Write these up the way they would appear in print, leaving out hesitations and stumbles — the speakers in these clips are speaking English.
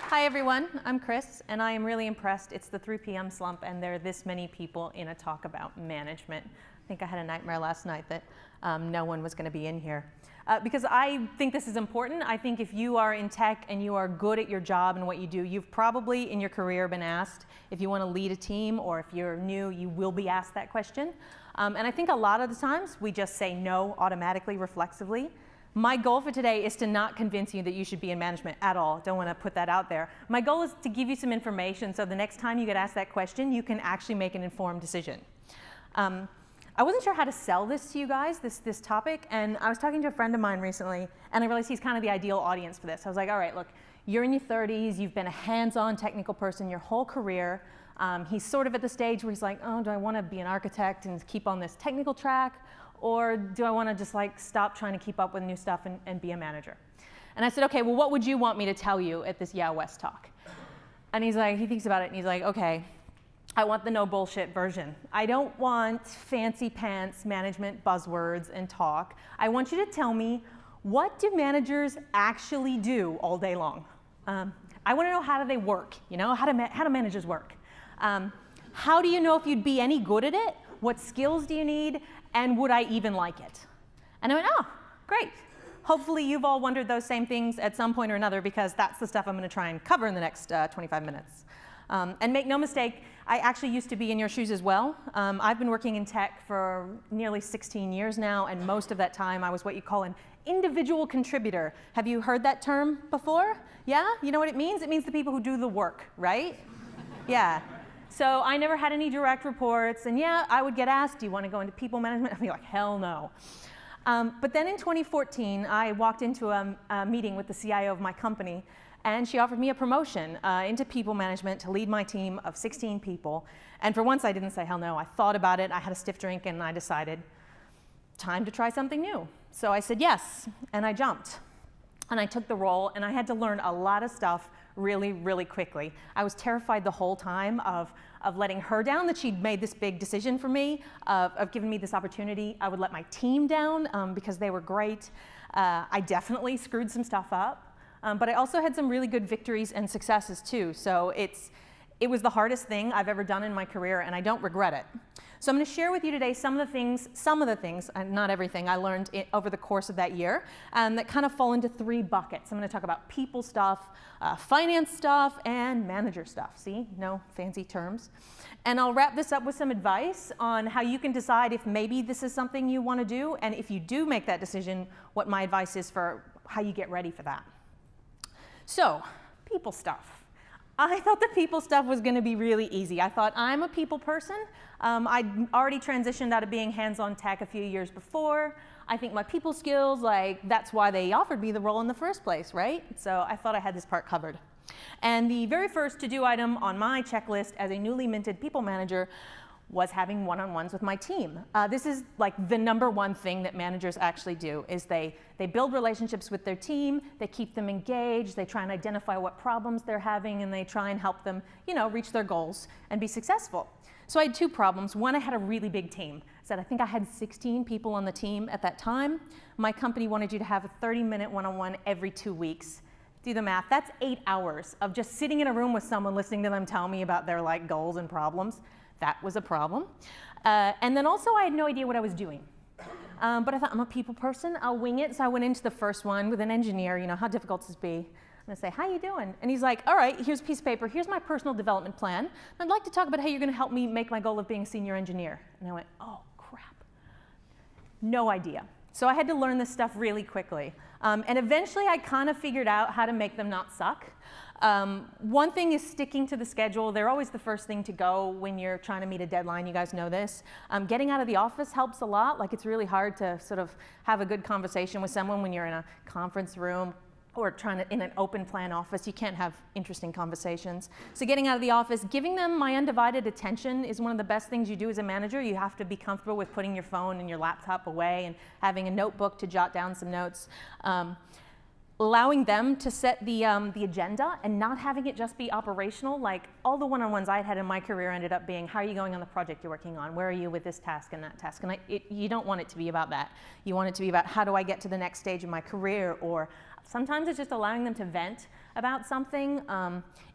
Hi everyone, I'm Chris, and I am really impressed. It's the 3 p.m. slump, and there are this many people in a talk about management. I think I had a nightmare last night that no one was going to be in here. Because I think this is important. I think if you are in tech and you are good at your job and what you do, you've probably in your career been asked if you want to lead a team, or if you're new, you will be asked that question. And I think a lot of the times we just say no automatically, reflexively. My goal for today is to not convince you that you should be in management at all. Don't want to put that out there. My goal is to give you some information so the next time you get asked that question, you can actually make an informed decision. I wasn't sure how to sell this to you guys, this topic, and I was talking to a friend of mine recently, and I realized he's kind of the ideal audience for this. I was like, all right, look, you're in your 30s, you've been a hands-on technical person your whole career. He's sort of at the stage where he's like, oh, do I want to be an architect and keep on this technical track? Or do I want to just like stop trying to keep up with new stuff and be a manager? And I said, okay, well, what would you want me to tell you at this YOW West talk? And he's like, he thinks about it and he's like, okay, I want the no bullshit version. I don't want fancy pants management buzzwords and talk. I want you to tell me, what do managers actually do all day long? I want to know, how do they work? You know, how do managers work? How do you know if you'd be any good at it? What skills do you need? And would I even like it? And I went, oh, great. Hopefully you've all wondered those same things at some point or another, because that's the stuff I'm going to try and cover in the next 25 minutes. And make no mistake, I actually used to be in your shoes as well. I've been working in tech for nearly 16 years now, and most of that time I was what you call an individual contributor. Have you heard that term before? Yeah? You know what it means? It means the people who do the work, right? Yeah. So I never had any direct reports, and yeah, I would get asked, do you want to go into people management? I'd be like, hell no. But then in 2014, I walked into a meeting with the CIO of my company, and she offered me a promotion into people management to lead my team of 16 people. And for once, I didn't say hell no. I thought about it, I had a stiff drink, and I decided, time to try something new. So I said yes, and I jumped. And I took the role, and I had to learn a lot of stuff really, really quickly. I was terrified the whole time of letting her down, that she'd made this big decision for me, of giving me this opportunity. I would let my team down because they were great. I definitely screwed some stuff up, but I also had some really good victories and successes too. So it was the hardest thing I've ever done in my career, and I don't regret it. So I'm going to share with you today some of the things, not everything, I learned over the course of that year that kind of fall into 3 buckets. I'm going to talk about people stuff, finance stuff, and manager stuff. See, no fancy terms. And I'll wrap this up with some advice on how you can decide if maybe this is something you want to do, and if you do make that decision, what my advice is for how you get ready for that. So, people stuff. I thought the people stuff was going to be really easy. I thought, I'm a people person. I'd already transitioned out of being hands-on tech a few years before. I think my people skills, that's why they offered me the role in the first place, right? So I thought I had this part covered. And the very first to-do item on my checklist as a newly minted people manager was having one-on-ones with my team. This is like the #1 thing that managers actually do, is they build relationships with their team, they keep them engaged, they try and identify what problems they're having, and they try and help them, reach their goals and be successful. So I had 2 problems. One, I had a really big team. I think I had 16 people on the team at that time. My company wanted you to have a 30-minute one-on-one every 2 weeks. Do the math, that's 8 hours of just sitting in a room with someone, listening to them tell me about their goals and problems. That was a problem. And then also I had no idea what I was doing. But I thought, I'm a people person, I'll wing it. So I went into the first one with an engineer, how difficult does this be? I'm gonna say, how you doing? And he's like, all right, here's a piece of paper, here's my personal development plan. I'd like to talk about how you're gonna help me make my goal of being a senior engineer. And I went, oh crap. No idea. So I had to learn this stuff really quickly. And eventually I kind of figured out how to make them not suck. One thing is sticking to the schedule. They're always the first thing to go when you're trying to meet a deadline. You guys know this. Getting out of the office helps a lot. It's really hard to sort of have a good conversation with someone when you're in a conference room or in an open plan office. You can't have interesting conversations. So getting out of the office, giving them my undivided attention is one of the best things you do as a manager. You have to be comfortable with putting your phone and your laptop away and having a notebook to jot down some notes. allowing them to set the agenda and not having it just be operational. Like all the one-on-ones I had in my career ended up being, how are you going on the project you're working on? Where are you with this task and that task? And you don't want it to be about that. You want it to be about, how do I get to the next stage of my career? Or sometimes it's just allowing them to vent about something.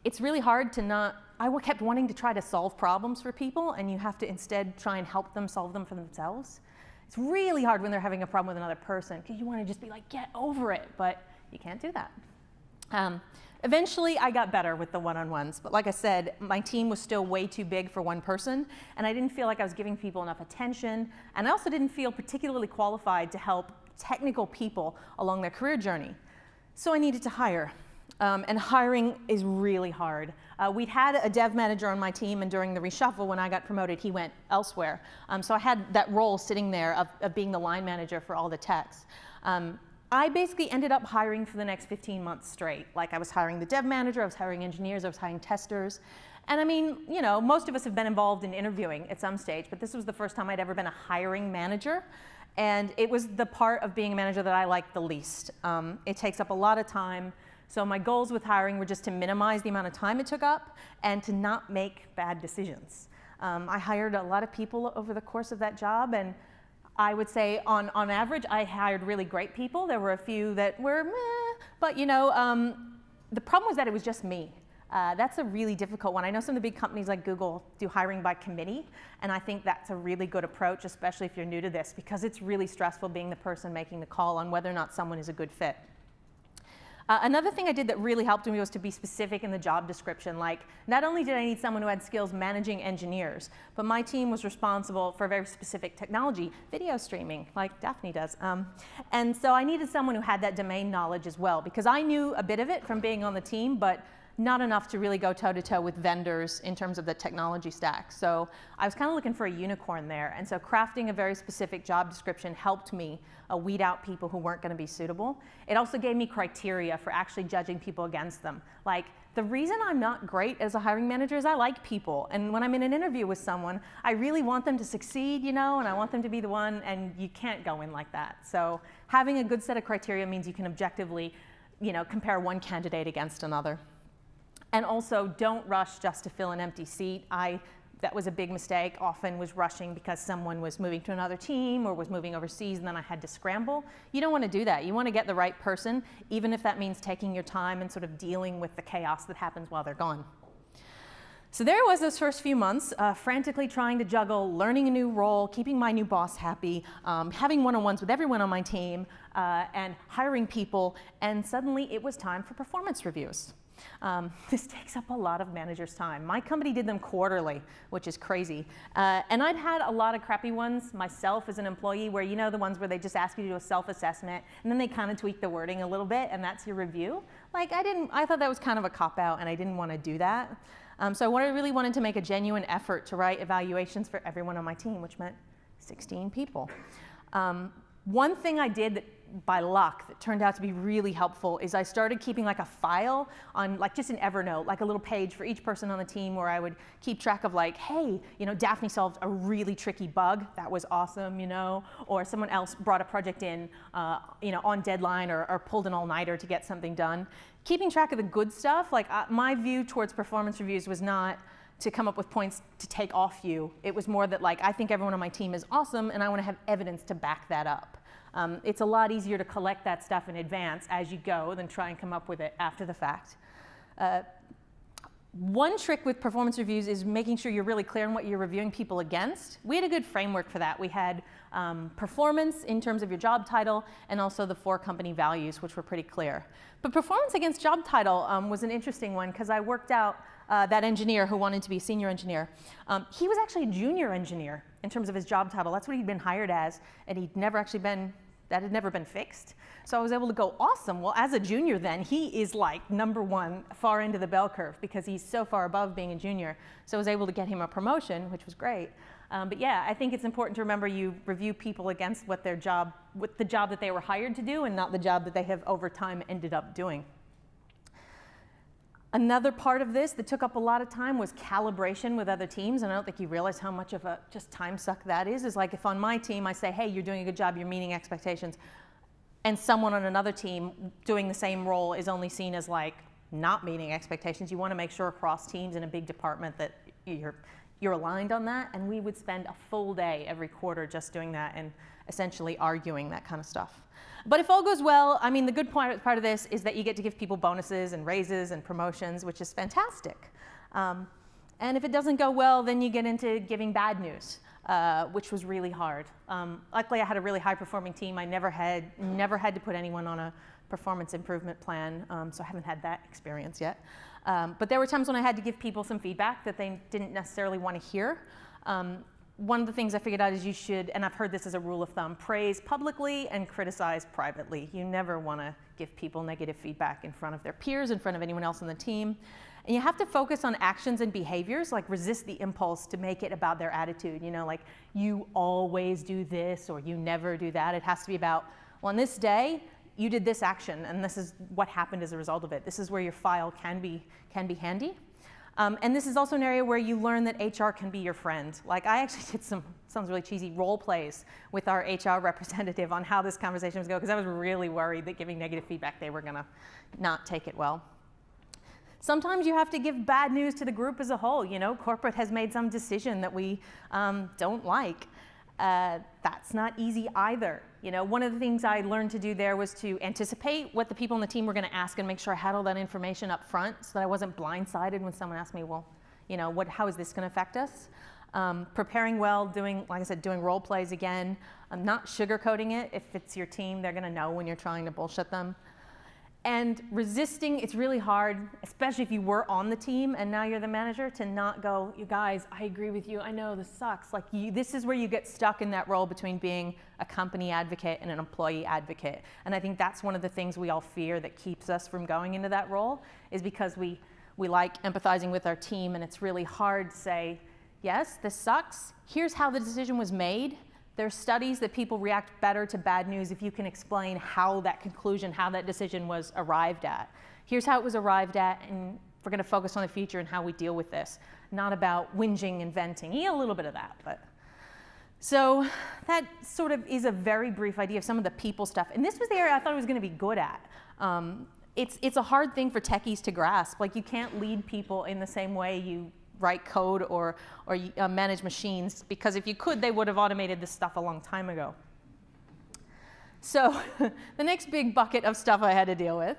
It's really hard to not, I kept wanting to try to solve problems for people, and you have to instead try and help them solve them for themselves. It's really hard when they're having a problem with another person, because you want to just be like, get over it, but you can't do that. Eventually, I got better with the one-on-ones, but like I said, my team was still way too big for one person, and I didn't feel like I was giving people enough attention, and I also didn't feel particularly qualified to help technical people along their career journey. So I needed to hire, and hiring is really hard. We'd had a dev manager on my team, and during the reshuffle, when I got promoted, he went elsewhere. So I had that role sitting there of being the line manager for all the techs. I basically ended up hiring for the next 15 months straight. Like I was hiring the dev manager, I was hiring engineers, I was hiring testers. And I mean, you know, most of us have been involved in interviewing at some stage, but this was the first time I'd ever been a hiring manager. And it was the part of being a manager that I liked the least. It takes up a lot of time. So my goals with hiring were just to minimize the amount of time it took up and to not make bad decisions. I hired a lot of people over the course of that job, and I would say on average, I hired really great people. There were a few that were meh, but you know, the problem was that it was just me. That's a really difficult one. I know some of the big companies like Google do hiring by committee, and I think that's a really good approach, especially if you're new to this, because it's really stressful being the person making the call on whether or not someone is a good fit. Another thing I did that really helped me was to be specific in the job description. Like, not only did I need someone who had skills managing engineers, but my team was responsible for a very specific technology, video streaming, like Daphne does. And so I needed someone who had that domain knowledge as well, because I knew a bit of it from being on the team, but not enough to really go toe-to-toe with vendors in terms of the technology stack. So I was kind of looking for a unicorn there. And so crafting a very specific job description helped me weed out people who weren't going to be suitable. It also gave me criteria for actually judging people against them. Like, the reason I'm not great as a hiring manager is I like people. And when I'm in an interview with someone, I really want them to succeed, you know, and I want them to be the one, and you can't go in like that. So having a good set of criteria means you can objectively, you know, compare one candidate against another. And also, don't rush just to fill an empty seat. That was a big mistake. Often was rushing because someone was moving to another team or was moving overseas, and then I had to scramble. You don't want to do that. You want to get the right person, even if that means taking your time and sort of dealing with the chaos that happens while they're gone. So there was those first few months, frantically trying to juggle learning a new role, keeping my new boss happy, having one-on-ones with everyone on my team, and hiring people, and suddenly it was time for performance reviews. This takes up a lot of managers' time. My company did them quarterly, which is crazy. And I'd had a lot of crappy ones myself as an employee, where, you know, the ones where they just ask you to do a self-assessment, and then they kind of tweak the wording a little bit, and that's your review. Like, I thought that was kind of a cop-out, and I didn't want to do that. So I really wanted to make a genuine effort to write evaluations for everyone on my team, which meant 16 people. One thing I did that, by luck, that turned out to be really helpful is I started keeping like a file on, like, just an Evernote, like a little page for each person on the team, where I would keep track of, like, hey, you know, Daphne solved a really tricky bug. That was awesome, you know, or someone else brought a project in, you know, on deadline, or pulled an all-nighter to get something done. Keeping track of the good stuff, like, my view towards performance reviews was not to come up with points to take off you. It was more that, like, I think everyone on my team is awesome, and I want to have evidence to back that up. It's a lot easier to collect that stuff in advance as you go than try and come up with it after the fact. One trick with performance reviews is making sure you're really clear on what you're reviewing people against. We had a good framework for that. We had performance in terms of your job title, and also the 4 company values, which were pretty clear. But performance against job title was an interesting one, because I worked out that engineer who wanted to be a senior engineer. He was actually a junior engineer in terms of his job title. That's what he'd been hired as, and he'd never actually been, that had never been fixed. So I was able to go, awesome, well, as a junior then, he is like #1 far into the bell curve, because he's so far above being a junior. So I was able to get him a promotion, which was great. But yeah, I think it's important to remember you review people against what the job that they were hired to do, and not the job that they have over time ended up doing. Another part of this that took up a lot of time was calibration with other teams, and I don't think you realize how much of a just time suck that is. Is like, if on my team I say, hey, you're doing a good job, you're meeting expectations, and someone on another team doing the same role is only seen as like not meeting expectations. You want to make sure across teams in a big department that you're aligned on that, and we would spend a full day every quarter just doing that and essentially arguing that kind of stuff. But if all goes well, I mean, the good part of this is that you get to give people bonuses and raises and promotions, which is fantastic. And if it doesn't go well, then you get into giving bad news, which was really hard. Luckily, I had a really high-performing team. I never had to put anyone on a performance improvement plan, so I haven't had that experience yet. But there were times when I had to give people some feedback that they didn't necessarily want to hear. One of the things I figured out is you should, and I've heard this as a rule of thumb, praise publicly and criticize privately. You never want to give people negative feedback in front of their peers, in front of anyone else on the team. And you have to focus on actions and behaviors, like resist the impulse to make it about their attitude. You know, like you always do this or you never do that. It has to be about, well, on this day, you did this action and this is what happened as a result of it. This is where your file can be handy. And this is also an area where you learn that HR can be your friend. Like I actually did some, sounds really cheesy, role plays with our HR representative on how this conversation was going, because I was really worried that giving negative feedback, they were gonna not take it well. Sometimes you have to give bad news to the group as a whole. You know, corporate has made some decision that we don't like. That's not easy either. You know, one of the things I learned to do there was to anticipate what the people on the team were going to ask and make sure I had all that information up front so that I wasn't blindsided when someone asked me, well, you know, how is this going to affect us? Preparing well, doing, like I said, doing role plays again. Not sugarcoating it. If it's your team, they're going to know when you're trying to bullshit them. And resisting, it's really hard, especially if you were on the team and now you're the manager, to not go, you guys, I agree with you, I know this sucks. Like this is where you get stuck in that role between being a company advocate and an employee advocate. And I think that's one of the things we all fear that keeps us from going into that role, is because we like empathizing with our team, and it's really hard to say, yes, this sucks, here's how the decision was made. There's studies that people react better to bad news if you can explain how that conclusion, how that decision was arrived at. Here's how it was arrived at, and we're going to focus on the future and how we deal with this, not about whinging and venting. Yeah, a little bit of that, but. So that sort of is a very brief idea of some of the people stuff. And this was the area I thought I was going to be good at. It's a hard thing for techies to grasp. Like you can't lead people in the same way you write code or manage machines, because if you could, they would have automated this stuff a long time ago. So the next big bucket of stuff I had to deal with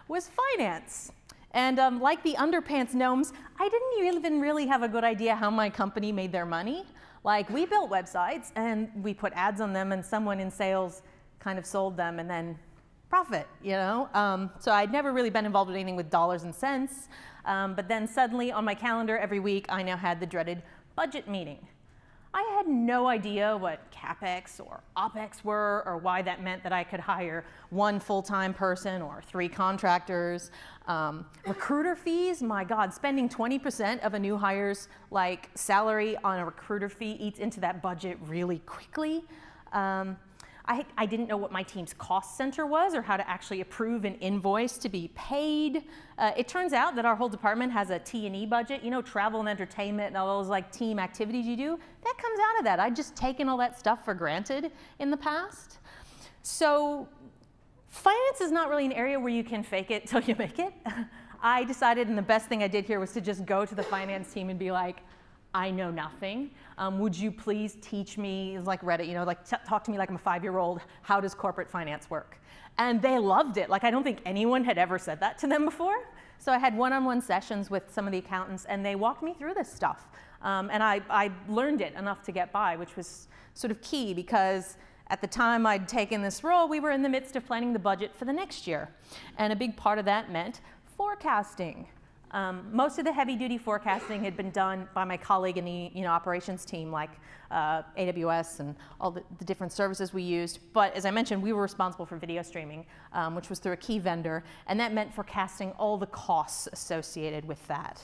was finance. And like the underpants gnomes, I didn't even really have a good idea how my company made their money. Like we built websites and we put ads on them and someone in sales kind of sold them and then profit, you know? So I'd never really been involved with anything with dollars and cents. But then suddenly on my calendar every week, I now had the dreaded budget meeting. I had no idea what CapEx or OpEx were, or why that meant that I could hire one full-time person or 3 contractors. Recruiter fees, my God, spending 20% of a new hire's like salary on a recruiter fee eats into that budget really quickly. I didn't know what my team's cost center was or how to actually approve an invoice to be paid. It turns out that our whole department has a T&E budget, you know, travel and entertainment and all those like team activities you do. That comes out of that. I'd just taken all that stuff for granted in the past. So finance is not really an area where you can fake it till you make it. I decided, and the best thing I did here was to just go to the finance team and be like, I know nothing. Would you please teach me, it's like Reddit, you know, like talk to me like I'm a 5-year-old, how does corporate finance work? And they loved it. Like I don't think anyone had ever said that to them before. So I had one-on-one sessions with some of the accountants and they walked me through this stuff. And I learned it enough to get by, which was sort of key because at the time I'd taken this role, we were in the midst of planning the budget for the next year. And a big part of that meant forecasting. Most of the heavy-duty forecasting had been done by my colleague in the operations team, like AWS and all the different services we used. But as I mentioned, we were responsible for video streaming, which was through a key vendor, and that meant forecasting all the costs associated with that.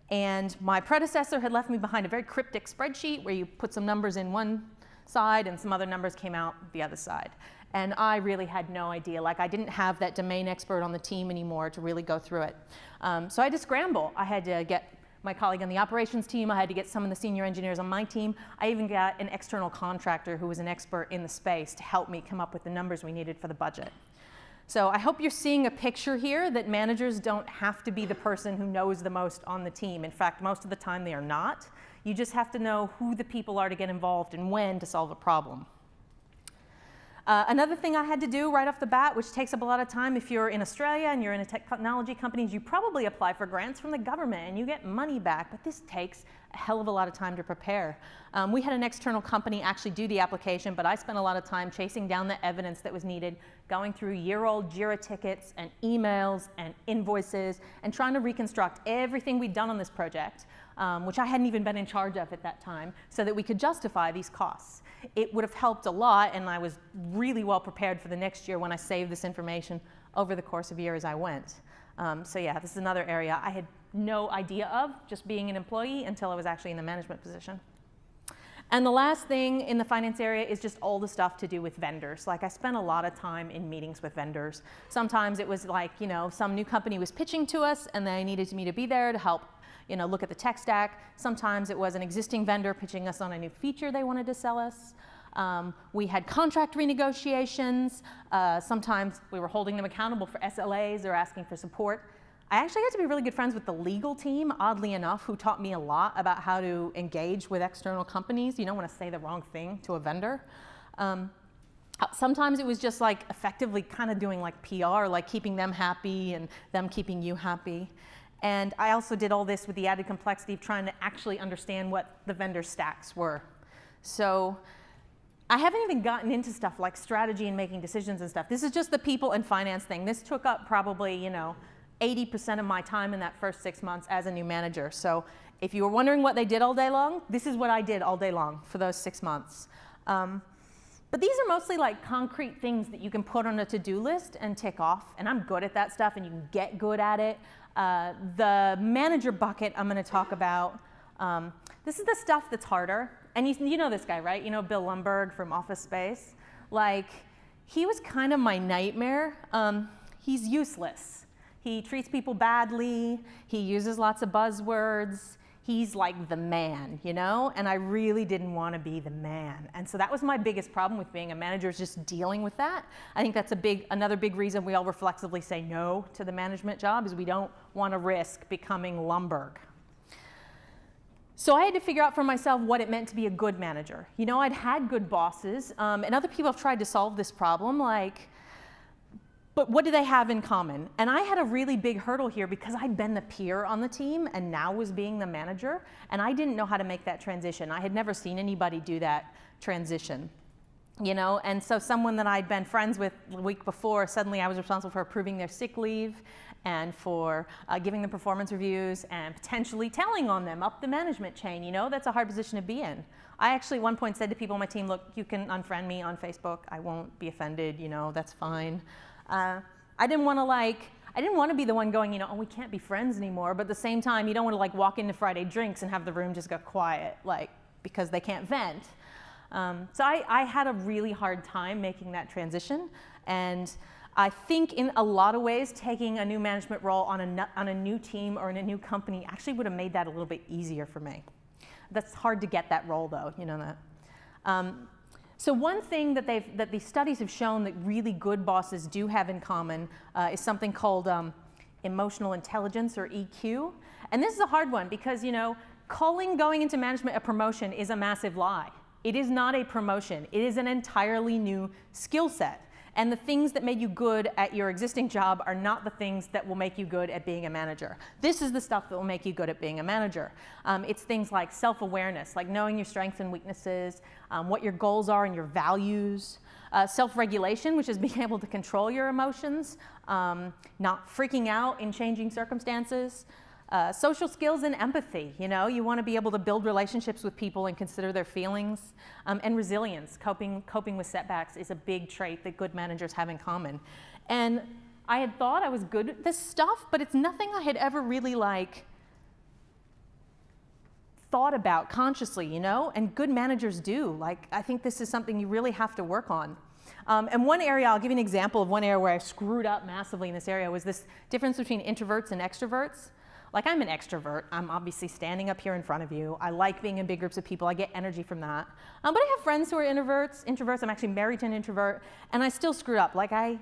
And my predecessor had left me behind a very cryptic spreadsheet where you put some numbers in one side and some other numbers came out the other side. And I really had no idea. Like I didn't have that domain expert on the team anymore to really go through it. So I had to scramble. I had to get my colleague on the operations team. I had to get some of the senior engineers on my team. I even got an external contractor who was an expert in the space to help me come up with the numbers we needed for the budget. So I hope you're seeing a picture here that managers don't have to be the person who knows the most on the team. In fact, most of the time they are not. You just have to know who the people are to get involved and when to solve a problem. Another thing I had to do right off the bat, which takes up a lot of time, if you're in Australia and you're in a technology company, you probably apply for grants from the government and you get money back, but this takes a hell of a lot of time to prepare. We had an external company actually do the application, but I spent a lot of time chasing down the evidence that was needed, going through year-old JIRA tickets and emails and invoices and trying to reconstruct everything we'd done on this project, which I hadn't even been in charge of at that time, so that we could justify these costs. It would have helped a lot, and I was really well prepared for the next year when I saved this information over the course of a year as I went. So yeah, this is another area I had no idea of, just being an employee, until I was actually in the management position. And the last thing in the finance area is just all the stuff to do with vendors. Like, I spent a lot of time in meetings with vendors. Sometimes it was like, you know, some new company was pitching to us and they needed me to be there to help, you know, look at the tech stack. Sometimes it was an existing vendor pitching us on a new feature they wanted to sell us. We had contract renegotiations. Sometimes we were holding them accountable for SLAs or asking for support. I actually got to be really good friends with the legal team, oddly enough, who taught me a lot about how to engage with external companies. You don't want to say the wrong thing to a vendor. Sometimes it was just like effectively kind of doing like PR, like keeping them happy and them keeping you happy. And I also did all this with the added complexity of trying to actually understand what the vendor stacks were. So I haven't even gotten into stuff like strategy and making decisions and stuff. This is just the people and finance thing. This took up probably, you know, 80% of my time in that first 6 months as a new manager. So if you were wondering what they did all day long, this is what I did all day long for those 6 months. But these are mostly like concrete things that you can put on a to-do list and tick off. And I'm good at that stuff, and you can get good at it. The manager bucket I'm going to talk about, this is the stuff that's harder. And you know this guy, right? You know Bill Lumberg from Office Space? Like, he was kind of my nightmare. He's useless. He treats people badly. He uses lots of buzzwords. He's like the man, you know? And I really didn't want to be the man. And so that was my biggest problem with being a manager, is just dealing with that. I think that's another big reason we all reflexively say no to the management job, is we don't want to risk becoming Lumberg. So I had to figure out for myself what it meant to be a good manager. You know, I'd had good bosses, and other people have tried to solve this problem, like, but what do they have in common? And I had a really big hurdle here because I'd been the peer on the team and now was being the manager, and I didn't know how to make that transition. I had never seen anybody do that transition, you know? And so someone that I'd been friends with the week before, suddenly I was responsible for approving their sick leave and for giving them performance reviews and potentially telling on them up the management chain. You know, that's a hard position to be in. I actually at one point said to people on my team, look, you can unfriend me on Facebook. I won't be offended, you know, that's fine. I didn't want to be the one going, you know, oh, we can't be friends anymore. But at the same time, you don't want to like walk into Friday drinks and have the room just go quiet, like, because they can't vent. So I had a really hard time making that transition. And I think in a lot of ways, taking a new management role on a new team or in a new company actually would have made that a little bit easier for me. That's hard to get that role, though, you know that. So one thing that these studies have shown that really good bosses do have in common is something called emotional intelligence, or EQ. And this is a hard one because, you know, calling going into management a promotion is a massive lie. It is not a promotion. It is an entirely new skill set. And the things that made you good at your existing job are not the things that will make you good at being a manager. This is the stuff that will make you good at being a manager. It's things like self-awareness, like knowing your strengths and weaknesses, what your goals are and your values. Self-regulation, which is being able to control your emotions, not freaking out in changing circumstances. Social skills and empathy, you know, you want to be able to build relationships with people and consider their feelings. And resilience, coping with setbacks, is a big trait that good managers have in common. And I had thought I was good at this stuff, but it's nothing I had ever really like thought about consciously, you know, and good managers do. Like, I think this is something you really have to work on. And one area, I'll give you an example of one area where I screwed up massively in this area, was this difference between introverts and extroverts. Like, I'm an extrovert. I'm obviously standing up here in front of you. I like being in big groups of people. I get energy from that. But I have friends who are introverts. I'm actually married to an introvert, and I still screw up. Like, a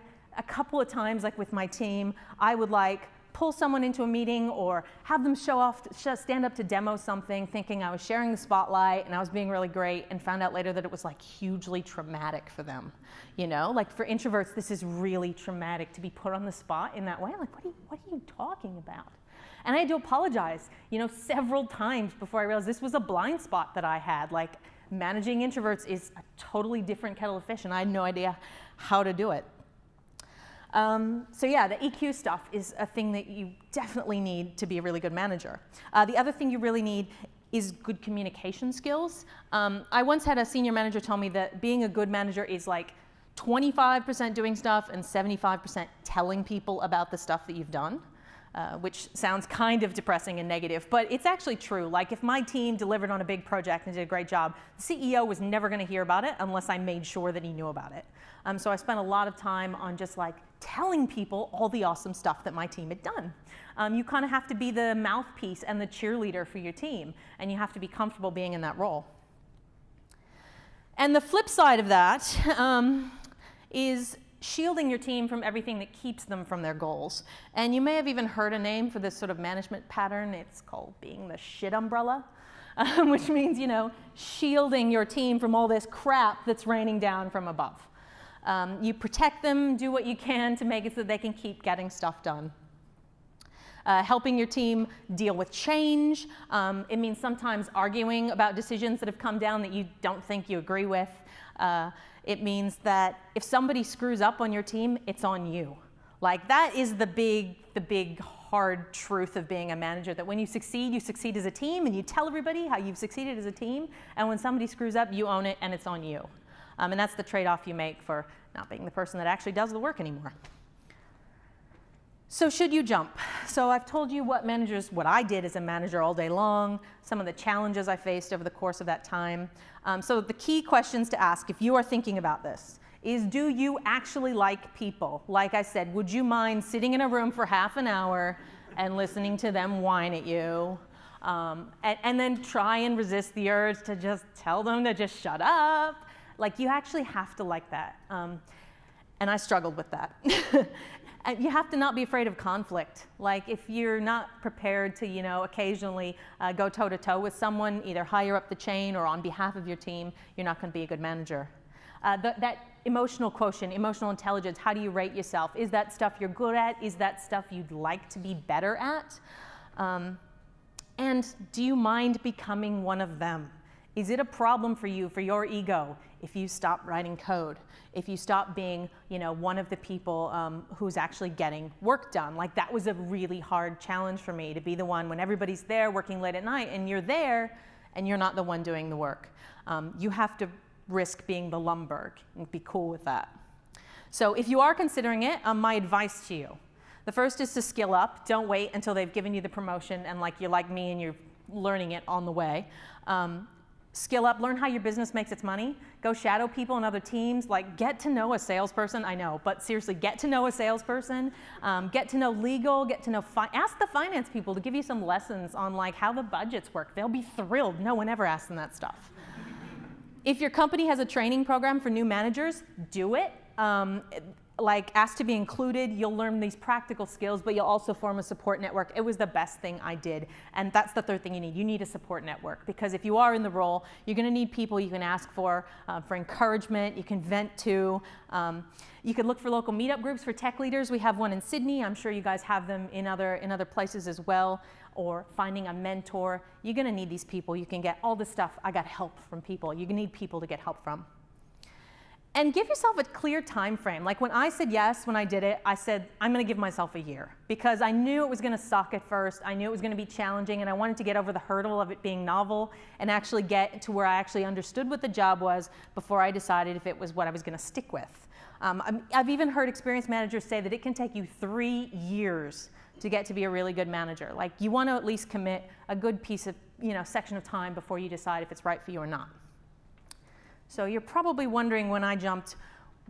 couple of times, like with my team, I would like pull someone into a meeting or have them stand up to demo something, thinking I was sharing the spotlight and I was being really great, and found out later that it was like hugely traumatic for them. You know, like for introverts, this is really traumatic to be put on the spot in that way. Like, what are you talking about? And I had to apologize, you know, several times before I realized this was a blind spot that I had. Like, managing introverts is a totally different kettle of fish, and I had no idea how to do it. So yeah, the EQ stuff is a thing that you definitely need to be a really good manager. The other thing you really need is good communication skills. I once had a senior manager tell me that being a good manager is like 25% doing stuff and 75% telling people about the stuff that you've done. Which sounds kind of depressing and negative, but it's actually true. Like, if my team delivered on a big project and did a great job, the CEO was never going to hear about it unless I made sure that he knew about it. So I spent a lot of time on just like telling people all the awesome stuff that my team had done. You kind of have to be the mouthpiece and the cheerleader for your team, and you have to be comfortable being in that role. And the flip side of that is shielding your team from everything that keeps them from their goals. And you may have even heard a name for this sort of management pattern. It's called being the shit umbrella, which means, you know, shielding your team from all this crap that's raining down from above. You protect them, do what you can to make it so that they can keep getting stuff done. Helping your team deal with change. It means sometimes arguing about decisions that have come down that you don't think you agree with. It means that if somebody screws up on your team, it's on you. Like, that is the big hard truth of being a manager, that when you succeed as a team, and you tell everybody how you've succeeded as a team, and when somebody screws up, you own it and it's on you. And that's the trade-off you make for not being the person that actually does the work anymore. So should you jump? So I've told you what I did as a manager all day long, some of the challenges I faced over the course of that time. So the key questions to ask if you are thinking about this is, do you actually like people? Like I said, would you mind sitting in a room for half an hour and listening to them whine at you? And then try and resist the urge to just tell them to just shut up. Like, you actually have to like that. And I struggled with that. You have to not be afraid of conflict. Like, if you're not prepared to, you know, occasionally go toe-to-toe with someone, either higher up the chain or on behalf of your team, you're not going to be a good manager. That emotional quotient, emotional intelligence, how do you rate yourself? Is that stuff you're good at? Is that stuff you'd like to be better at? And do you mind becoming one of them? Is it a problem for you, for your ego, if you stop writing code? If you stop being, you know, one of the people who's actually getting work done? Like, that was a really hard challenge for me, to be the one when everybody's there working late at night and you're there and you're not the one doing the work. You have to risk being the Lumbergh and be cool with that. So if you are considering it, my advice to you, the first is to skill up. Don't wait until they've given you the promotion and like you're like me and you're learning it on the way. Skill up, learn how your business makes its money. Go shadow people in other teams. Like, get to know a salesperson. I know, but seriously, get to know a salesperson. Get to know legal, get to know, ask the finance people to give you some lessons on like how the budgets work. They'll be thrilled. No one ever asks them that stuff. If your company has a training program for new managers, do it. Like, ask to be included. You'll learn these practical skills, but you'll also form a support network. It was the best thing I did. And that's the third thing you need. You need a support network, because if you are in the role, you're going to need people you can ask for encouragement, you can vent to. You could look for local meetup groups for tech leaders. We have one in Sydney. I'm sure you guys have them in other places as well. Or finding a mentor. You're going to need these people. You can get all this stuff. I got help from people. You need people to get help from. And give yourself a clear time frame. Like, when I said yes, when I did it, I said, I'm going to give myself a year, because I knew it was going to suck at first. I knew it was going to be challenging, and I wanted to get over the hurdle of it being novel and actually get to where I actually understood what the job was before I decided if it was what I was going to stick with. I've even heard experienced managers say that it can take you 3 years to get to be a really good manager. Like, you want to at least commit a good piece of, section of time before you decide if it's right for you or not. So you're probably wondering, when I jumped,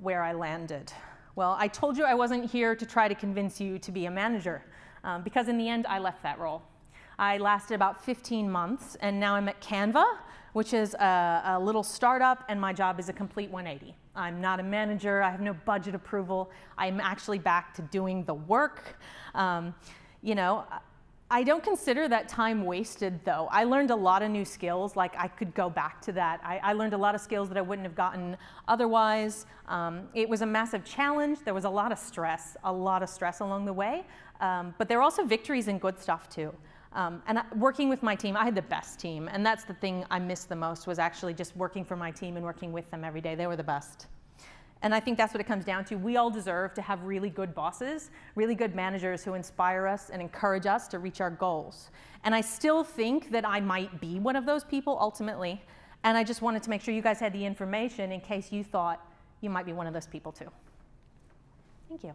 where I landed. Well, I told you I wasn't here to try to convince you to be a manager, because in the end, I left that role. I lasted about 15 months, and now I'm at Canva, which is a little startup, and my job is a complete 180. I'm not a manager, I have no budget approval, I'm actually back to doing the work. You know, I don't consider that time wasted though. I learned a lot of new skills, like I could go back to that. I learned a lot of skills that I wouldn't have gotten otherwise. It was a massive challenge, there was a lot of stress along the way, but there were also victories and good stuff too. Working with my team, I had the best team, and that's the thing I missed the most, was actually just working for my team and working with them every day. They were the best. And I think that's what it comes down to. We all deserve to have really good bosses, really good managers who inspire us and encourage us to reach our goals. And I still think that I might be one of those people ultimately, and I just wanted to make sure you guys had the information in case you thought you might be one of those people too. Thank you.